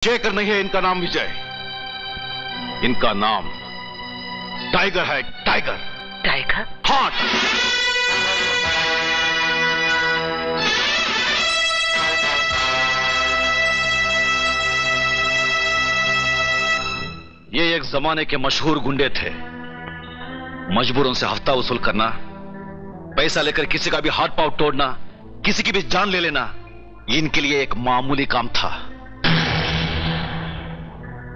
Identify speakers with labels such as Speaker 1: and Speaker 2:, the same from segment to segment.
Speaker 1: शेखर नहीं है इनका नाम, विजय। इनका नाम टाइगर है, टाइगर।
Speaker 2: टाइगर?
Speaker 1: हाँ। ये एक जमाने के मशहूर गुंडे थे। मजबूरों से हफ्ता वसूल करना, पैसा लेकर किसी का भी हाथ पांव तोड़ना, किसी की भी जान ले लेना, इनके लिए एक मामूली काम था।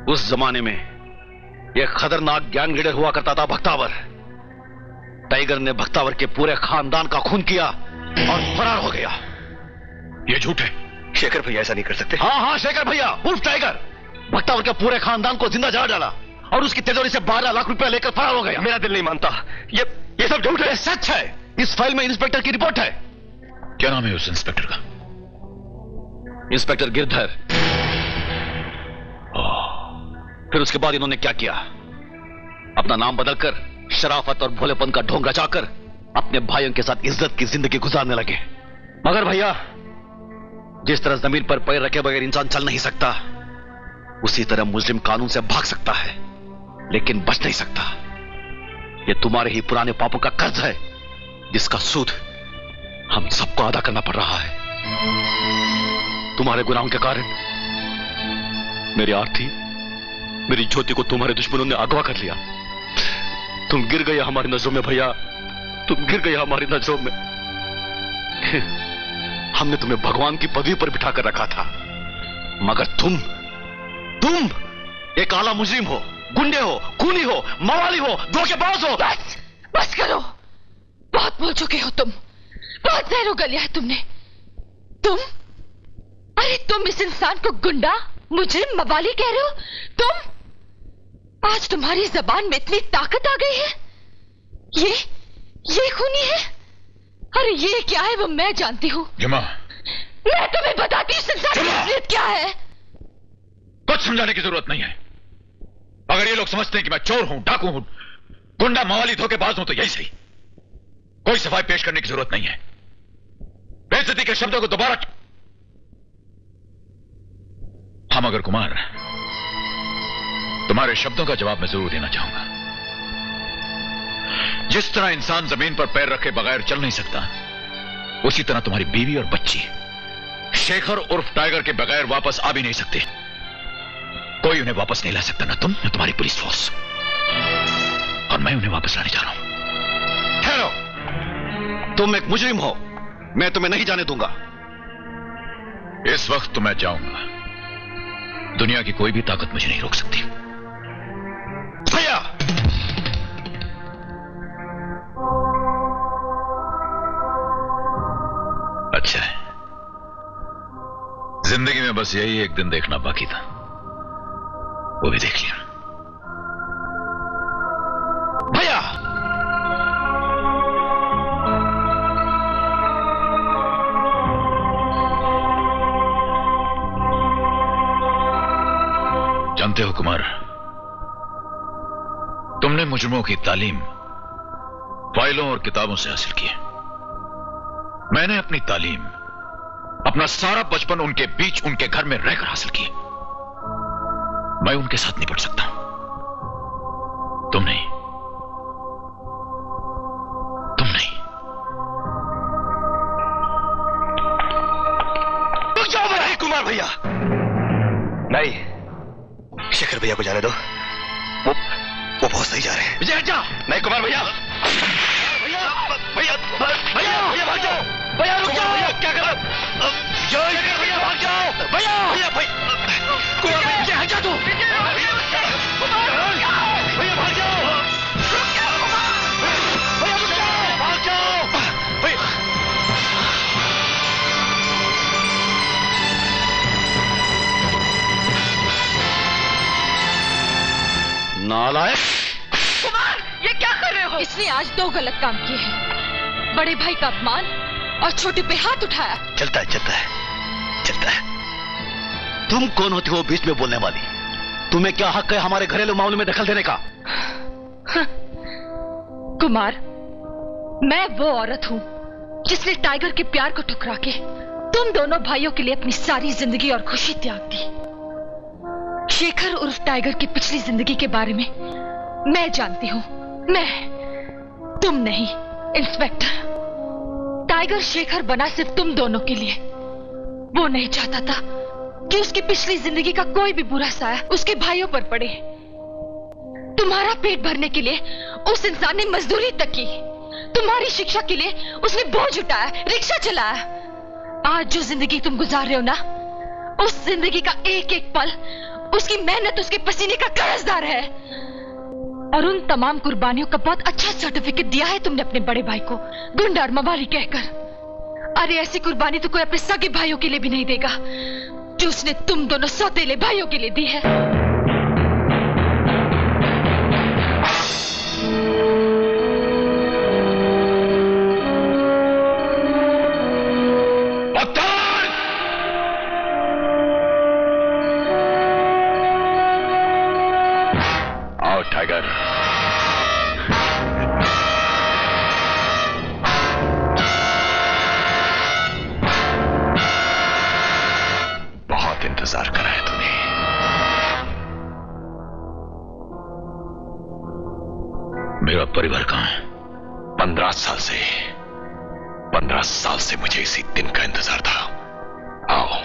Speaker 1: उस जमाने में एक खतरनाक गैंग लीडर हुआ करता था, भक्तावर। टाइगर ने भक्तावर के पूरे खानदान का खून किया और फरार हो गया।
Speaker 3: ये झूठ है। शेखर भैया ऐसा नहीं कर सकते।
Speaker 1: हाँ, शेखर भैया उर्फ टाइगर भक्तावर के पूरे खानदान को जिंदा जला डाला और उसकी तिजोरी से 12 लाख रुपया लेकर फरार हो गया।
Speaker 3: मेरा दिल नहीं मानता, ये सब झूठ है।
Speaker 1: सच है। इस फाइल में इंस्पेक्टर की रिपोर्ट है।
Speaker 3: क्या नाम है उस इंस्पेक्टर का?
Speaker 1: इंस्पेक्टर गिरधर। फिर उसके बाद इन्होंने क्या किया? अपना नाम बदलकर शराफत और भोलेपन का ढोंग रचाकर अपने भाइयों के साथ इज्जत की जिंदगी गुजारने लगे। मगर भैया, जिस तरह जमीन पर पैर रखे बगैर इंसान चल नहीं सकता, उसी तरह मुस्लिम कानून से भाग सकता है लेकिन बच नहीं सकता। यह तुम्हारे ही पुराने पापों का कर्ज है जिसका सूद हम सबको अदा करना पड़ रहा है। तुम्हारे गुनाहों के कारण मेरी आरती, मेरी ज्योति को तुम्हारे दुश्मनों ने अगवा कर लिया। तुम गिर गए हमारी नजरों में भैया, तुम गिर गए हमारी नजरों में। हमने तुम्हें भगवान की पदवी पर बिठा कर रखा था, मगर तुम एक आला मुजरिम हो, गुंडे हो, खूनी हो, मवाली हो, धोखेबाज हो।
Speaker 2: बस करो, बहुत बोल चुके हो तुम। बहुत जहर उगलिया है तुमने। अरे तुम इस इंसान को गुंडा, मुजरिम, मवाली कह रहे हो? आज तुम्हारी जबान में इतनी ताकत आ गई है। ये खूनी है। अरे ये क्या है वो मैं जानती हूं। मैं तुम्हें बताती हूं संसार की असलियत क्या है।
Speaker 3: कुछ समझाने की जरूरत नहीं है। अगर ये लोग समझते हैं कि मैं चोर हूं, डाकू हूं, गुंडा, मवाली, धोखेबाज हूं तो यही सही। कोई सफाई पेश करने की जरूरत नहीं है। बेइज्जती के शब्दों को दोबारा। हाँ मगर कुमार, तुम्हारे शब्दों का जवाब मैं जरूर देना चाहूंगा। जिस तरह इंसान जमीन पर पैर रखे बगैर चल नहीं सकता, उसी तरह तुम्हारी बीवी और बच्ची शेखर उर्फ टाइगर के बगैर वापस आ भी नहीं सकते। कोई उन्हें वापस नहीं ला सकता, ना तुम ना तुम्हारी पुलिस फोर्स। और मैं उन्हें वापस लाने जा रहा हूं।
Speaker 1: ठहरो, तुम एक मुजरिम हो, मैं तुम्हें नहीं जाने दूंगा।
Speaker 3: इस वक्त तो मैं जाऊंगा। दुनिया की कोई भी ताकत मुझे नहीं रोक सकती।
Speaker 1: भैया,
Speaker 3: अच्छा है, जिंदगी में बस यही एक दिन देखना बाकी था, वो भी देख लिया।
Speaker 1: भैया,
Speaker 3: जानते हो कुमार, तुमने मुजरिमों की तालीम फाइलों और किताबों से हासिल की है। मैंने अपनी तालीम, अपना सारा बचपन उनके बीच, उनके घर में रहकर हासिल की। मैं उनके साथ नहीं पढ़ सकता, तुम नहीं।
Speaker 1: रुक जाओ भाई।
Speaker 3: कुमार भैया,
Speaker 4: नहीं, शेखर भैया को जाने दो, वो बहुत सही जा रहे हैं।
Speaker 1: विजय जा।
Speaker 4: नहीं कुमार भैया,
Speaker 1: भैया भाग जाओ। भैया रुक जाओ। भैया क्या कर रहे? भैया भाग जाओ। भैया कुमार भैया हट जा तू। भैया भाग जाओ। भैया रुक जाओ, भाग जाओ। नालायक।
Speaker 2: कुमार, ये क्या कर रहे हो? इसने आज 2 गलत काम किए हैं। बड़े भाई का अपमान और छोटे पे हाथ उठाया।
Speaker 4: चलता है।
Speaker 1: तुम कौन होती हो बीच में बोलने वाली? तुम्हें क्या हक है हमारे घरेलू मामले में दखल देने का?
Speaker 2: कुमार, मैं वो औरत हूं जिसने टाइगर के प्यार को ठुकरा के तुम दोनों भाइयों के लिए अपनी सारी जिंदगी और खुशी त्याग दी। शेखर उर्फ टाइगर की पिछली जिंदगी के बारे में मैं जानती हूं। तुम नहीं इंस्पेक्टर। टाइगर शेखर बना सिर्फ तुम दोनों के लिए। वो नहीं चाहता था कि उसकी पिछली जिंदगी का कोई भी बुरा साया उसके भाइयों पर पड़े। तुम्हारा पेट भरने के लिए उस इंसान ने मजदूरी तक की। तुम्हारी शिक्षा के लिए उसने बोझ उठाया, रिक्शा चलाया। आज जो जिंदगी तुम गुजार रहे हो ना, उस जिंदगी का एक एक पल उसकी मेहनत, उसके पसीने का कर्जदार है। और उन तमाम कुर्बानियों का बहुत अच्छा सर्टिफिकेट दिया है तुमने अपने बड़े भाई को, गुंडा और मवाली कहकर। अरे ऐसी कुर्बानी तो कोई अपने सगे भाइयों के लिए भी नहीं देगा जो उसने तुम दोनों सौतेले भाइयों के लिए दी है।
Speaker 3: आओ टाइगर। बहुत इंतजार करा है तूने। मेरा परिवार कहां है? 15 साल से मुझे इसी दिन का इंतजार था। आओ।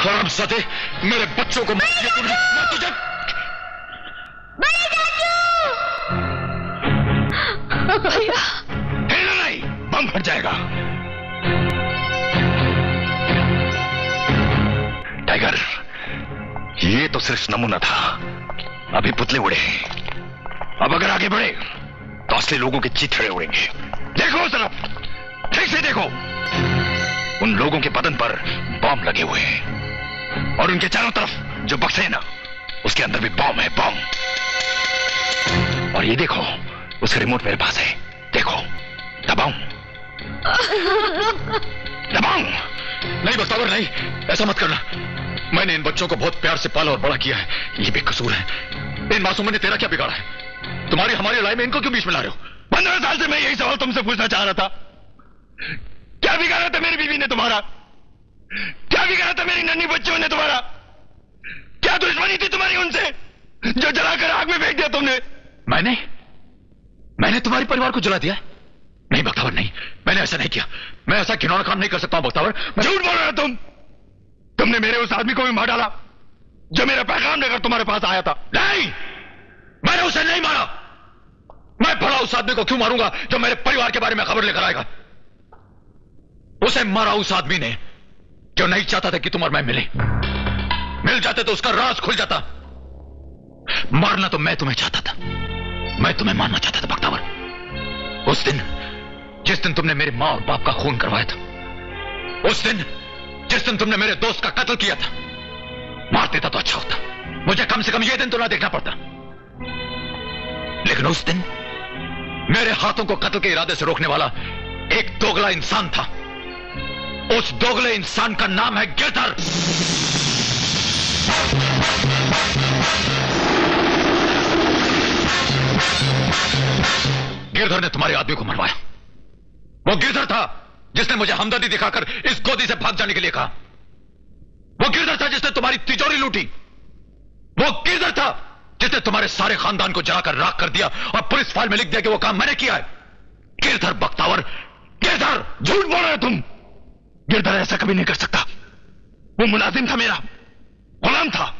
Speaker 3: हरामजादे, मेरे बच्चों को मार दिया तूने। मैं तुझे हिलना नहीं, बम फट जाएगा। टाइगर, ये तो सिर्फ नमूना था, अभी पुतले उड़े। अब अगर आगे बढ़े तो असली लोगों के चिथड़े उड़ेंगे। देखो उस तरफ, ठीक से देखो। उन लोगों के बदन पर बम लगे हुए हैं और उनके चारों तरफ जो बक्से है ना, उसके अंदर भी बम है, बम। और ये देखो, उसका रिमोट मेरे पास है। देखो, दबाऊं? दबाऊं? नहीं बख्तावर, नहीं, ऐसा मत करना। मैंने इन बच्चों को बहुत प्यार से पाला और बड़ा किया है। ये बेकसूर है। इन मासूमों ने तेरा क्या बिगाड़ा है? तुम्हारी हमारी लड़ाई में इनको क्यों बीच में ला रहे हो? 15 साल से मैं यही सवाल तुमसे पूछना चाह रहा था। क्या बिगाड़ा था मेरी बीवी ने तुम्हारा? क्या बिगाड़ा था मेरी नन्ही बच्चियों ने तुम्हारा? क्या दुश्मनी थी तुम्हारी उनसे जो जलाकर आग में फेंक दिया तुमने? मैंने तुम्हारे परिवार को जला दिया? नहीं बख्तावर, नहीं, मैंने ऐसा नहीं किया। मैं ऐसा घिनौना काम नहीं कर सकता हूं बख्तावर। झूठ बोल रहे हो तुमने मेरे उस आदमी को भी मार डाला जो मेरा पैगाम लेकर तुम्हारे पास आया था। नहीं, मैंने उसे नहीं मारा। मैं भला उस आदमी को क्यों मारूंगा जो मेरे परिवार के बारे में खबर लेकर आएगा? उसे मारा उस आदमी ने जो नहीं चाहता था कि तुम और मैं मिल जाते तो उसका राज खुल जाता। मारना तो मैं तुम्हें चाहता था, मैं तुम्हें मारना चाहता था बख्तावर। उस दिन जिस दिन तुमने मेरे मां और बाप का खून करवाया था, उस दिन जिस दिन तुमने मेरे दोस्त का कत्ल किया था, मार देता तो अच्छा होता। मुझे कम से कम यह दिन तो ना देखना पड़ता। लेकिन उस दिन मेरे हाथों को कत्ल के इरादे से रोकने वाला एक दोगला इंसान था। उस दोगले इंसान का नाम है गिरधर। गिरधर ने तुम्हारे आदमी को मरवाया। वो गिरधर था जिसने मुझे हमदर्दी दिखाकर इस गोदी से भाग जाने के लिए कहा। वो गिरधर था जिसने तुम्हारी तिजोरी लूटी। वो गिरधर था जिसने तुम्हारे सारे खानदान को जलाकर राख कर दिया और पुलिस फाइल में लिख दिया कि वो काम मैंने किया है। गिरधर बख्तावर, गिरधर। झूठ बोल रहे हो तुम। गिरधर ऐसा कभी नहीं कर सकता।
Speaker 5: वो मुलाजिम था मेरा, गुलाम था,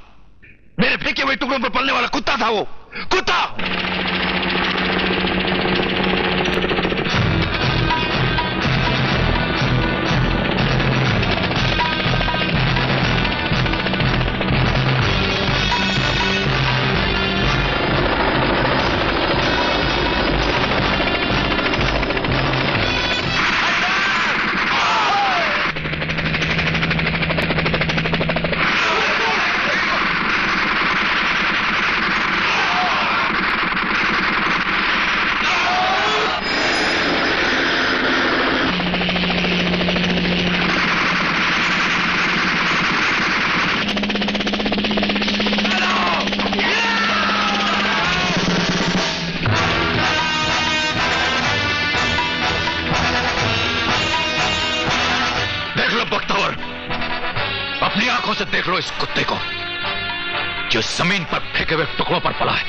Speaker 5: मेरे फेंके हुए टुकड़ों पर पलने वाला कुत्ता था वो, कुत्ता।
Speaker 3: देख लो इस कुत्ते को जो जमीन पर फेंके हुए टुकड़ों पर पला है।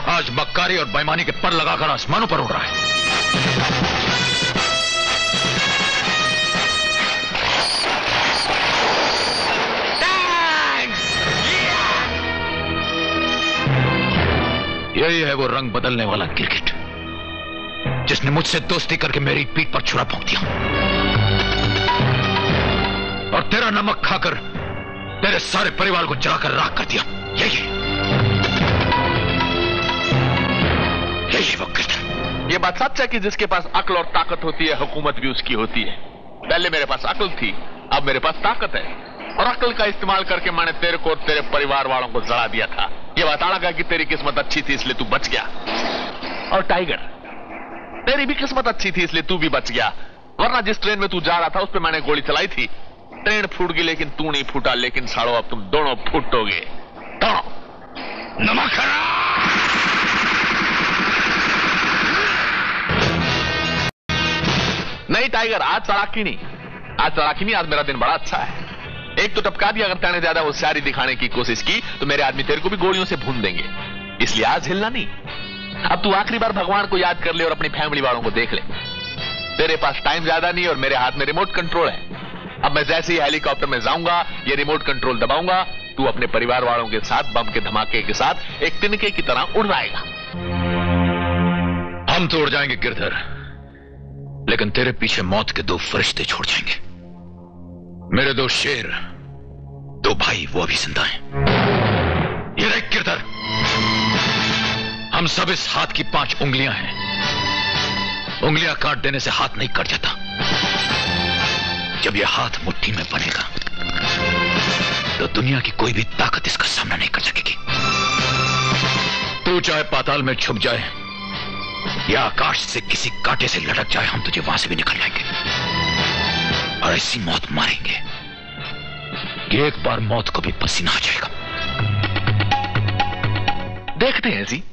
Speaker 3: आज मक्कारी और बेईमानी के पर लगाकर आसमानों पर उड़ रहा है। यही है वो रंग बदलने वाला क्रिकेट जिसने मुझसे दोस्ती करके मेरी पीठ पर छुरा भोंक दिया और तेरा नमक खाकर तेरे सारे परिवार को जलाकर राख कर दिया। यही वो किरदार।
Speaker 6: ये बात सच है कि जिसके पास अक्ल और ताकत होती है हुकूमत भी उसकी होती है। पहले मेरे पास अक्ल थी, अब मेरे पास ताकत है और अक्ल का इस्तेमाल करके मैंने तेरे को और तेरे परिवार वालों को जला दिया था। ये बताना लगा कि तेरी किस्मत अच्छी थी इसलिए तू बच गया। और टाइगर, तेरी भी किस्मत अच्छी थी इसलिए तू भी बच गया, वरना जिस ट्रेन में तू जा रहा था उस पर मैंने गोली चलाई थी। ट्रेन फूट गई लेकिन तू नहीं फूटा। लेकिन सालो अब तुम दोनों फूटोगे। दोनों।
Speaker 5: नमक
Speaker 6: नहीं टाइगर, आज चढ़ाकी नहीं, आज चढ़ाकी नहीं, आज मेरा दिन बड़ा अच्छा है। एक तो टपका दिया, अगर तेने ज्यादा होशियारी दिखाने की कोशिश की तो मेरे आदमी तेरे को भी गोलियों से भून देंगे, इसलिए आज हिलना नहीं। अब तू आखिरी बार भगवान को याद कर ले और अपनी फैमिली वालों को देख ले। तेरे पास टाइम ज्यादा नहीं और मेरे हाथ में रिमोट कंट्रोल है। अब मैं जैसे ही हेलीकॉप्टर में जाऊंगा, ये रिमोट कंट्रोल दबाऊंगा, तू अपने परिवार वालों के साथ बम के धमाके के साथ एक तिनके की तरह उड़ जाएगा।
Speaker 3: हम तो उड़ जाएंगे गिरधर, लेकिन तेरे पीछे मौत के 2 फरिश्ते छोड़ जाएंगे। मेरे 2 शेर, 2 भाई, वो अभी जिंदा हैं। ये देख गिरधर, हम सब इस हाथ की 5 उंगलियां हैं। उंगलियां काट देने से हाथ नहीं कट जाता। जब यह हाथ मुट्ठी में बनेगा तो दुनिया की कोई भी ताकत इसका सामना नहीं कर सकेगी। तू चाहे पाताल में छुप जाए या आकाश से किसी कांटे से लटक जाए, हम तुझे वहां से भी निकल लाएंगे और ऐसी मौत मारेंगे कि एक बार मौत को भी पसीना आ जाएगा।
Speaker 6: देखते हैं जी।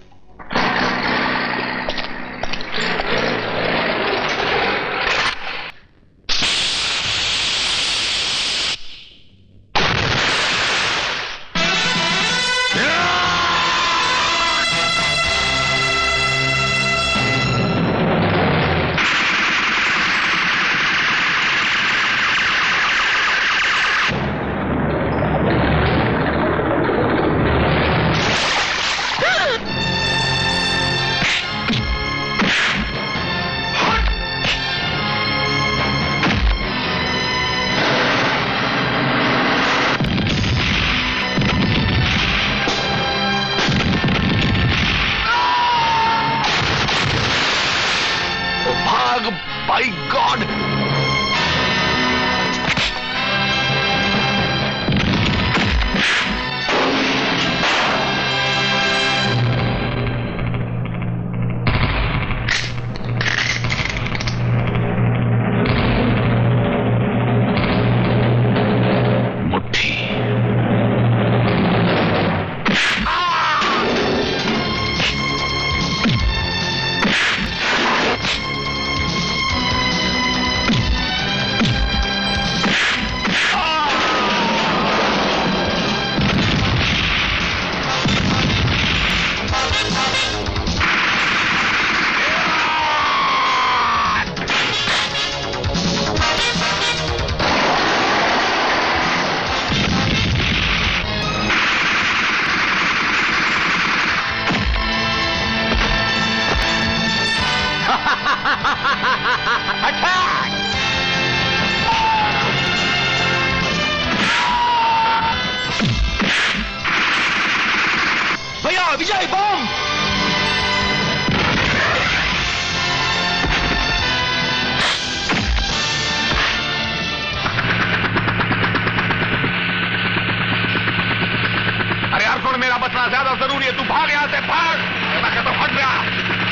Speaker 6: है, तू भाग यहां से, भाग। मैं कहता हूं हट गया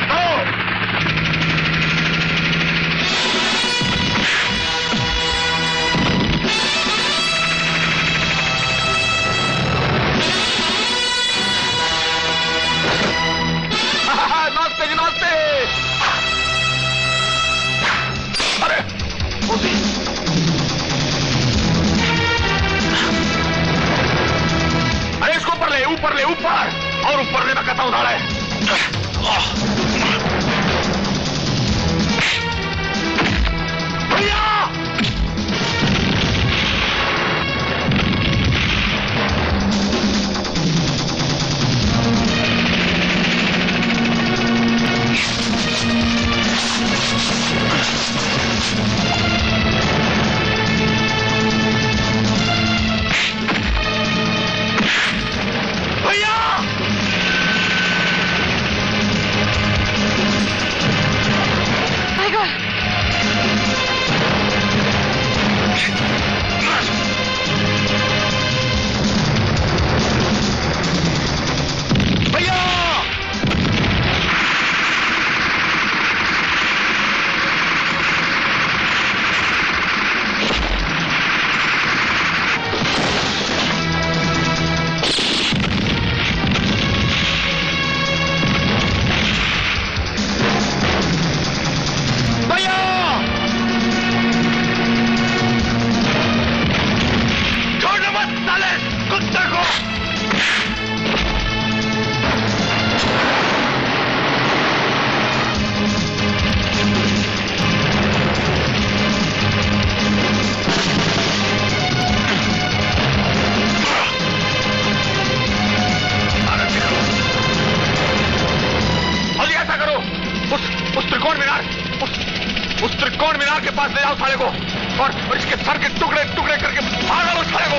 Speaker 6: तो। नाचते नाचते। अरे अरे इसको ऊपर ले, ऊपर ले, ऊपर और ऊपर ले, मैं कहता हूं उधाड़े। भैया त्रिकोण मीनार के पास ले जाओ साले को और इसके सर के टुकड़े टुकड़े करके मार डालो साले को।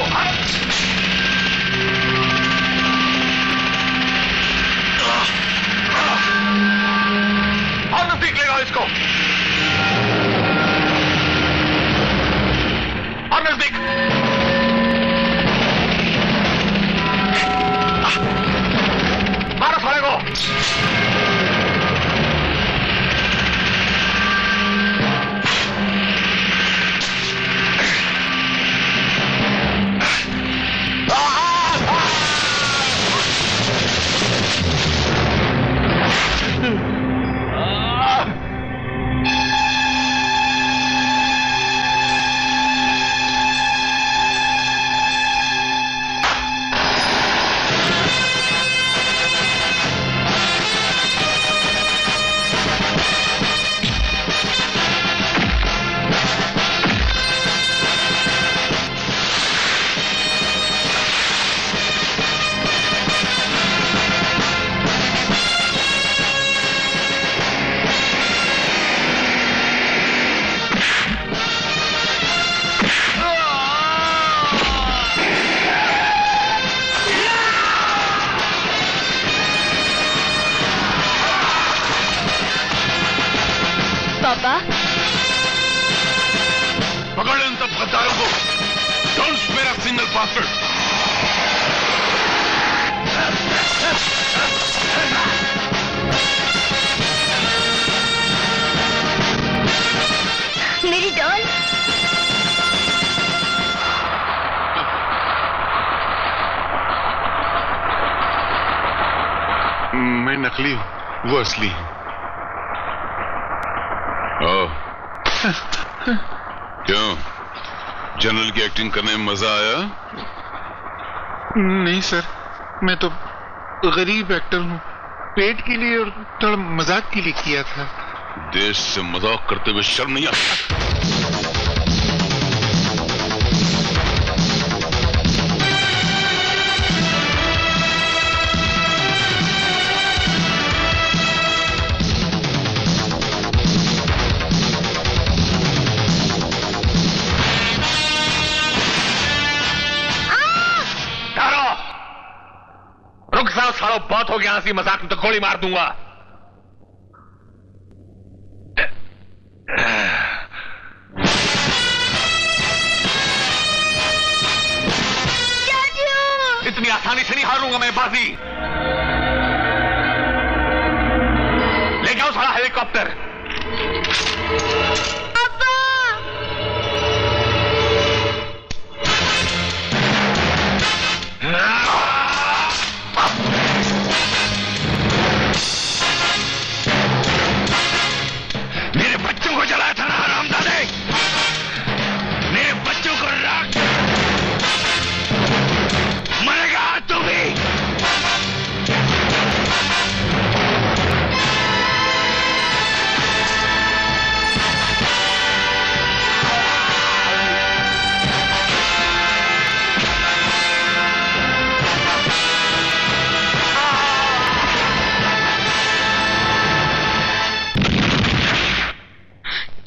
Speaker 6: और नजदीक ले जाओ इसको, और नजदीक। मारो साले को।
Speaker 5: पकड़ इन सब गद्दारों को। Don't spare a single bastard.
Speaker 7: मेरी डॉल।
Speaker 5: मैं नकली हूं, वो असली है। क्यों, जनरल की एक्टिंग करने में मजा आया?
Speaker 8: नहीं सर, मैं तो गरीब एक्टर हूँ, पेट के लिए और थोड़ा मजाक के लिए किया था।
Speaker 5: देश से मजाक करते हुए शर्म नहीं आता?
Speaker 6: सालों बहुत हो गया हंसी मजाक में, तो गोली मार दूंगा। इतनी आसानी से नहीं हारूंगा मैं बाजी।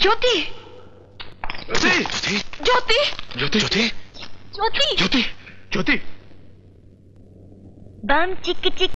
Speaker 2: ज्योति
Speaker 5: ज्योति
Speaker 2: ज्योति
Speaker 5: ज्योति ज्योति
Speaker 2: ज्योति
Speaker 5: ज्योति ज्योति
Speaker 7: बम चिक चिक